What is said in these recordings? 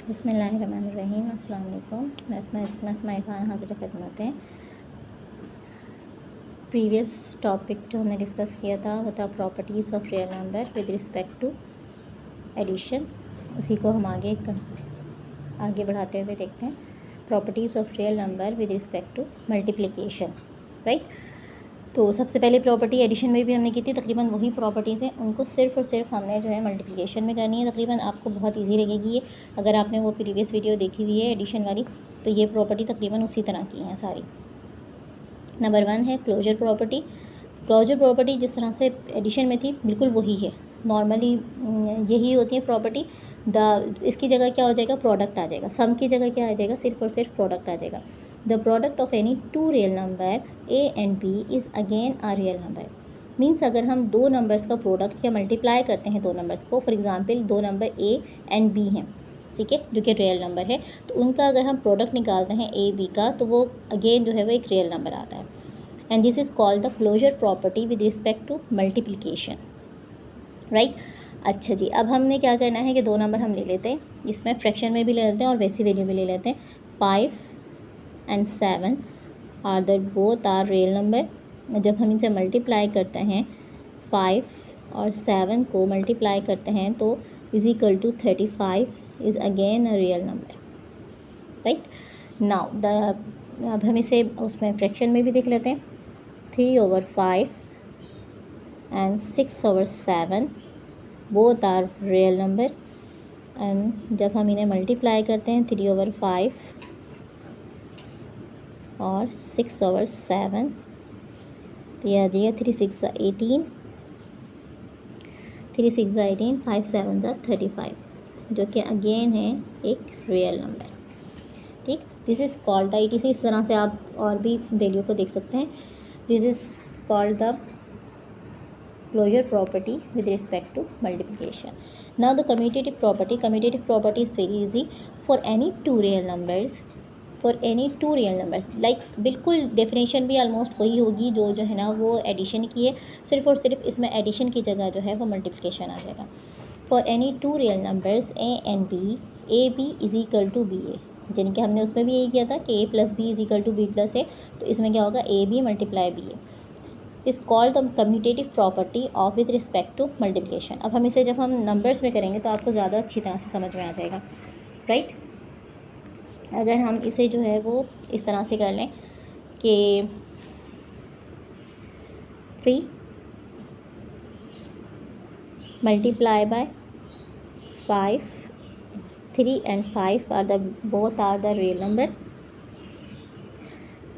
बिस्मिल्लाहिर्रहमानिर्रहीम। अस्सलाम वालेकुम। मैं इसमाइल खान हाज़िर खिदमत है। प्रीवियस टॉपिक जो हमने डिस्कस किया था वो था properties of real number with respect to addition. उसी को हम आगे बढ़ाते हुए देखते हैं। Properties of real number with respect to multiplication, right. तो सबसे पहले प्रॉपर्टी एडिशन में भी हमने की थी, तकरीबन वही प्रॉपर्टीज़ हैं, उनको सिर्फ़ और सिर्फ हमने जो है मल्टीप्लिकेशन में करनी है। तकरीबन आपको बहुत इजी लगेगी ये, अगर आपने वो प्रीवियस वीडियो देखी हुई है एडिशन वाली, तो ये प्रॉपर्टी तकरीबन उसी तरह की हैं सारी। नंबर 1 है क्लोजर प्रॉपर्टी। क्लोजर प्रॉपर्टी जिस तरह से एडिशन में थी बिल्कुल वही है, नॉर्मली यही होती है प्रॉपर्टी। इसकी जगह क्या हो जाएगा, प्रोडक्ट आ जाएगा। सम की जगह क्या आ जाएगा, सिर्फ और सिर्फ प्रोडक्ट आ जाएगा। The product of any two real number a and b is again a real number. Means अगर हम दो नंबर्स का प्रोडक्ट या मल्टीप्लाई करते हैं दो नंबर्स को, फॉर एग्जांपल दो नंबर ए एंड बी हैं, ठीक है, जो कि रियल नंबर है, तो उनका अगर हम प्रोडक्ट निकालते हैं ए बी का, तो वो अगेन जो है वो एक रियल नंबर आता है। And this is called the closure property with respect to multiplication, right. अच्छा जी, अब हमने क्या करना है कि दो नंबर हम ले लेते हैं, इसमें फ्रैक्शन में भी ले लेते हैं और वैसी वैल्यू भी ले लेते हैं। 5 and 7 are the both are real number. जब हम इनसे मल्टीप्लाई करते हैं 5 और 7 को मल्टीप्लाई करते हैं तो is equal to 35 is again a real number, right. Now अब हम इसे उसमें फ्रैक्शन में भी देख लेते हैं। 3/5 and 6/7 both are real number. And जब हम इन्हें मल्टीप्लाई करते हैं 3/5 और 6/7, तो यह आ जाएगा 3 6 18, 3 6 18, 5 7 35, जो कि अगेन है एक रियल नंबर, ठीक। This is called the ETC। इस तरह से आप और भी वैल्यू को देख सकते हैं। This is called the closure property with respect to multiplication. Now the commutative property. Commutative property is very easy for any two real numbers, for any two real numbers. Like बिल्कुल definition भी almost वही होगी जो है ना वो addition की है, सिर्फ और सिर्फ इसमें एडिशन की जगह जो है वो मल्टीप्लिकेशन आ जाएगा। For any two real numbers a and b, a b is equal to b a, यानी कि हमने उसमें भी यही किया था कि a plus b is equal to b plus a, तो इसमें क्या होगा, a b multiply b a is called the commutative property of with respect to multiplication. अब हम इसे जब हम नंबर्स में करेंगे तो आपको ज़्यादा अच्छी तरह से समझ में आ जाएगा, राइट। अगर हम इसे जो है वो इस तरह से कर लें कि 3 multiply by 5, 3 and 5 are the both are the real number.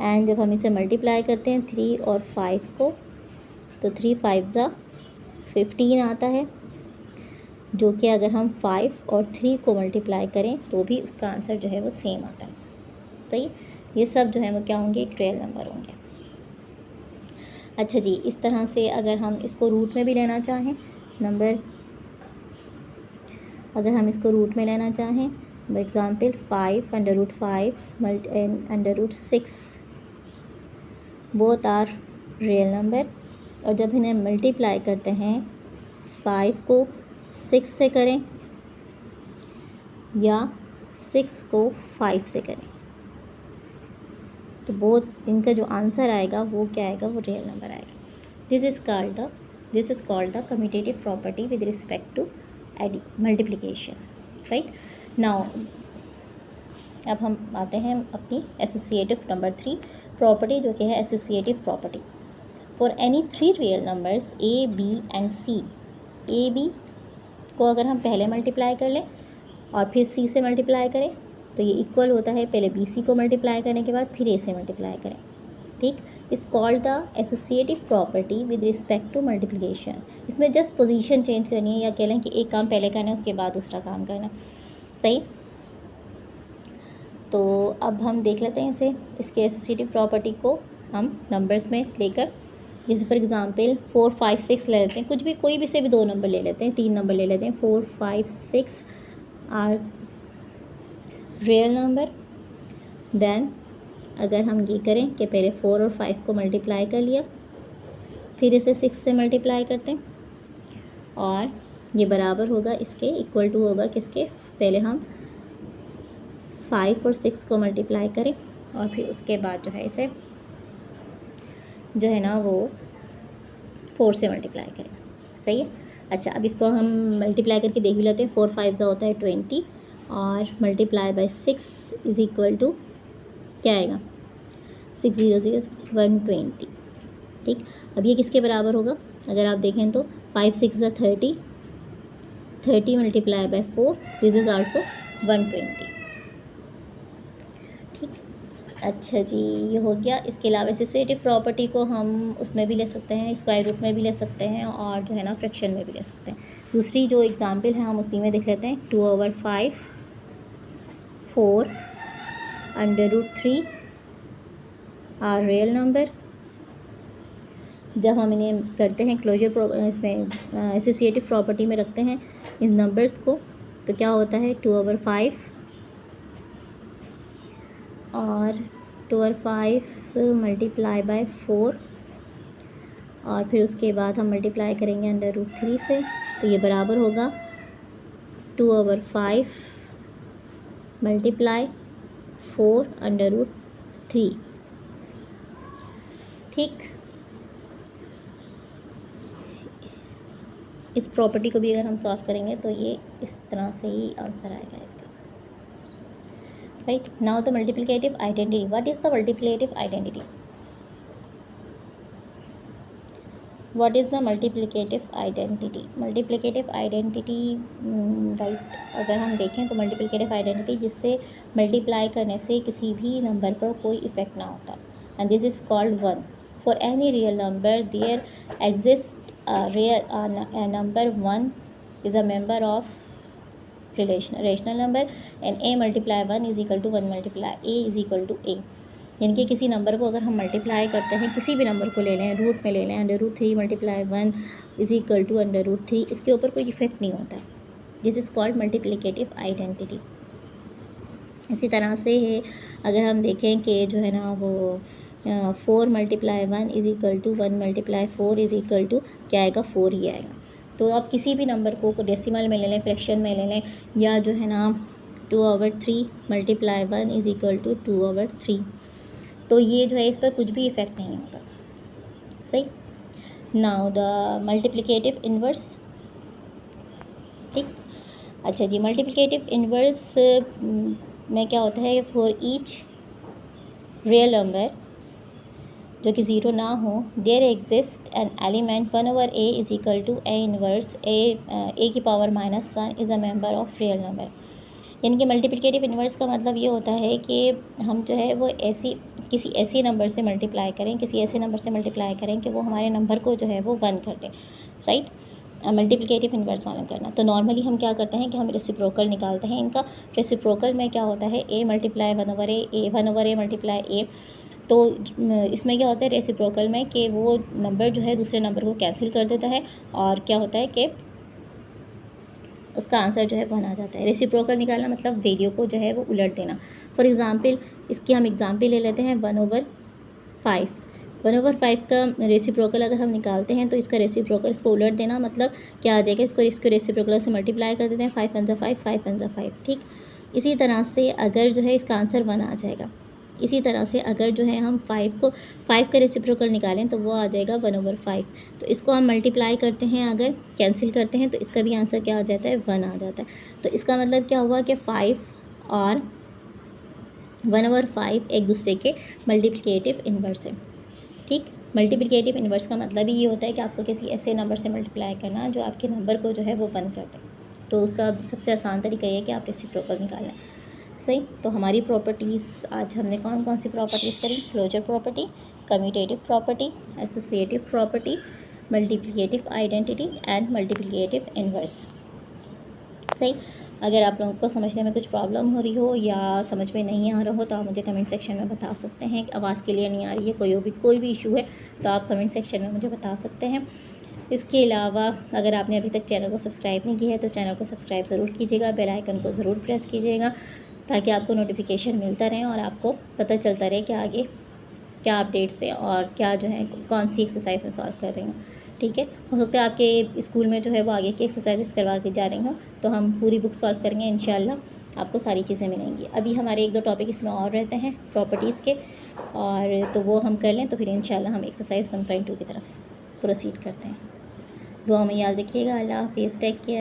And जब हम इसे मल्टीप्लाई करते हैं 3 और 5 को, तो 3 5 ज़ा 15 आता है, जो कि अगर हम 5 और 3 को मल्टीप्लाई करें तो भी उसका आंसर जो है वो सेम आता है। तो ये सब जो है वो क्या होंगे, एक रियल नंबर होंगे। अच्छा जी, इस तरह से अगर हम इसको रूट में भी लेना चाहें नंबर, अगर हम इसको रूट में लेना चाहें, for example 5/5 √6 both are real number. और जब इन्हें मल्टीप्लाई करते हैं 5 को 6 से करें या 6 को 5 से करें, तो बोथ इनका जो आंसर आएगा वो क्या आएगा, वो रियल नंबर आएगा। This is called the commutative property with respect to multiplication, right. Now अब हम आते हैं अपनी एसोसिएटिव नंबर 3 प्रॉपर्टी, जो कि है associative property. For any 3 real numbers a b and c, a b को अगर हम पहले मल्टीप्लाई कर लें और फिर सी से मल्टीप्लाई करें तो ये इक्वल होता है पहले बी सी को मल्टीप्लाई करने के बाद फिर ए से मल्टीप्लाई करें, ठीक। Is called the associative property with respect to multiplication. इसमें जस्ट पोजीशन चेंज करनी है, या कह लें कि एक काम पहले करना है उसके बाद दूसरा काम करना, सही। तो अब हम देख लेते हैं इसके एसोसिएटिव प्रॉपर्टी को हम नंबर्स में लेकर, जैसे फॉर एग्ज़ाम्पल 4 5 6 ले लेते हैं, कुछ भी कोई भी से भी दो नंबर ले लेते हैं, 3 नंबर ले लेते हैं। 4 5 6 आर रियल नंबर। देन अगर हम ये करें कि पहले 4 और 5 को मल्टीप्लाई कर लिया, फिर इसे 6 से मल्टीप्लाई करते हैं, और ये बराबर होगा इसके, इक्वल टू होगा किसके, पहले हम 5 और 6 को मल्टीप्लाई करें और फिर उसके बाद जो है इसे जो है ना वो 4 से मल्टीप्लाई करें। सही है। अच्छा, अब इसको हम मल्टीप्लाई करके देख भी लेते हैं। 4 5 होता है 20 और multiply by 6 is equal to क्या आएगा, 6 0 0 120। ठीक, अब ये किसके बराबर होगा? अगर आप देखें तो 5 6 30, 30 multiply by 4 this is also 120। ठीक, अच्छा जी, ये हो गया। इसके अलावा एसोसिएटिव प्रॉपर्टी को हम उसमें भी ले सकते हैं, स्क्वायर रूट में भी ले सकते हैं और जो है ना फ्रैक्शन में भी ले सकते हैं। दूसरी जो एग्जांपल है हम उसी में देख लेते हैं। 2/5 4 √3 आर रियल नंबर। जब हम इन्हें करते हैं क्लोजर इसमें एसोसिएटिव प्रॉपर्टी में रखते हैं इन नंबर्स को, तो क्या होता है 2/5 और 2/5 मल्टीप्लाई बाय 4 और फिर उसके बाद हम मल्टीप्लाई करेंगे √3 से, तो ये बराबर होगा 2/5 मल्टीप्लाई 4 √3। ठीक, इस प्रॉपर्टी को भी अगर हम सॉल्व करेंगे तो ये इस तरह से ही आंसर आएगा इसका। Right, now the multiplicative identity. What is the multiplicative identity? What is the multiplicative identity? Multiplicative identity, right, अगर हम देखें तो मल्टीप्लिकेटिव आइडेंटिटी जिससे मल्टीप्लाई करने से किसी भी नंबर पर कोई इफ़ेक्ट ना होता, and this is called 1। For any real number there exist a number 1 is a member of rational number and a multiply 1 is equal to 1 multiply a is equal to a। यानी कि किसी number को अगर हम multiply करते हैं, किसी भी नंबर को ले लें, रूट में ले लें, √3 मल्टीप्लाई 1 इज इक्वल टू √3, इसके ऊपर कोई इफेक्ट नहीं होता। This is called multiplicative identity. इसी तरह से अगर हम देखें कि जो है ना वो 4 multiply 1 is equal to 1 multiply 4 is equal to क्या आएगा, 4 ही आएगा। तो आप किसी भी नंबर को डेसिमल में ले लें, फ्रैक्शन में ले लें, या जो है ना 2/3 मल्टीप्लाई 1 इज़ इक्वल टू 2/3, तो ये जो है इस पर कुछ भी इफ़ेक्ट नहीं होता। सही। Now the multiplicative inverse. ठीक, अच्छा जी, मल्टीप्लिकेटिव इन्वर्स में क्या होता है, फॉर ईच रियल नंबर जो कि 0 ना हो, there exist an element 1/a is equal to a inverse a की power -1 is a member of real number. यानी कि मल्टीप्लिकेटिव इन्वर्स का मतलब ये होता है कि हम जो है वो किसी ऐसे नंबर से मल्टीप्लाई करें, किसी ऐसे नंबर से मल्टीप्लाई करें कि वो हमारे नंबर को जो है वो 1 कर दें। राइट, मल्टीप्लिकेटिव इन्वर्स मालूम करना। तो नॉर्मली हम क्या करते हैं कि हम रेसिप्रोकल निकालते हैं इनका। रेसिप्रोकल में क्या होता है, a multiply 1/a 1/a multiply a। तो इसमें क्या होता है रेसिप्रोकल में कि वो नंबर जो है दूसरे नंबर को कैंसिल कर देता है और क्या होता है कि उसका आंसर जो है 1 आ जाता है। रेसिप्रोकल निकालना मतलब वैल्यू को जो है वो उलट देना। फॉर एग्ज़ाम्पल, इसकी हम एग्ज़ाम्पल ले लेते हैं 1/5। 1/5 का रेसिप्रोकल अगर हम निकालते हैं तो इसका रेसिप्रोकल, इसको उलट देना मतलब क्या आ जाएगा, इसको रेसिप्रोकल से मल्टीप्लाई कर देते हैं, 5 1 5 5 1 5। ठीक, इसी तरह से अगर जो है इसका आंसर 1 आ जाएगा। इसी तरह से अगर जो है हम 5 का रेसिप्रोकल निकालें तो वो आ जाएगा 1/5। तो इसको हम मल्टीप्लाई करते हैं, अगर कैंसिल करते हैं तो इसका भी आंसर क्या आ जाता है, 1 आ जाता है। तो इसका मतलब क्या हुआ कि 5 और 1/5 एक दूसरे के मल्टीप्लिकेटिव इन्वर्स है। ठीक, मल्टीप्लिकेटिव इन्वर्स का मतलब ही ये होता है कि आपको किसी ऐसे नंबर से मल्टीप्लाई करना जो आपके नंबर को जो है वो 1 कर दे। तो उसका सबसे आसान तरीका ये है कि आप रेसिप्रोकल निकालें। सही। तो हमारी प्रॉपर्टीज़ आज हमने कौन कौन सी प्रॉपर्टीज़ करी? Closure property, commutative property, associative property, multiplicative identity and multiplicative inverse. सही। अगर आप लोगों को समझने में कुछ प्रॉब्लम हो रही हो या समझ में नहीं आ रहा हो तो आप मुझे कमेंट सेक्शन में बता सकते हैं कि आवाज़ क्लियर नहीं आ रही है, कोई भी इशू है तो आप कमेंट सेक्शन में मुझे बता सकते हैं। इसके अलावा अगर आपने अभी तक चैनल को सब्सक्राइब नहीं किया है तो चैनल को सब्सक्राइब ज़रूर कीजिएगा, बेल आइकन को ज़रूर प्रेस कीजिएगा ताकि आपको नोटिफिकेशन मिलता रहे और आपको पता चलता रहे कि आगे क्या अपडेट्स है और क्या जो है कौन सी एक्सरसाइज में सॉल्व कर रही हूँ। ठीक है, हो सकता है आपके स्कूल में जो है वो आगे की एक्सरसाइजेस करवा के जा रही हूँ, तो हम पूरी बुक सॉल्व करेंगे इंशाल्लाह। आपको सारी चीज़ें मिलेंगी। अभी हमारे 1-2 टॉपिक इसमें और रहते हैं प्रॉपर्टीज़ के, और तो वो हम कर लें तो फिर इंशाल्लाह हम एक्सरसाइज 1.2 की तरफ प्रोसीड करते हैं। दुआ में याद रखिएगा। अल्लाह हाफ़िज़, टेक केयर।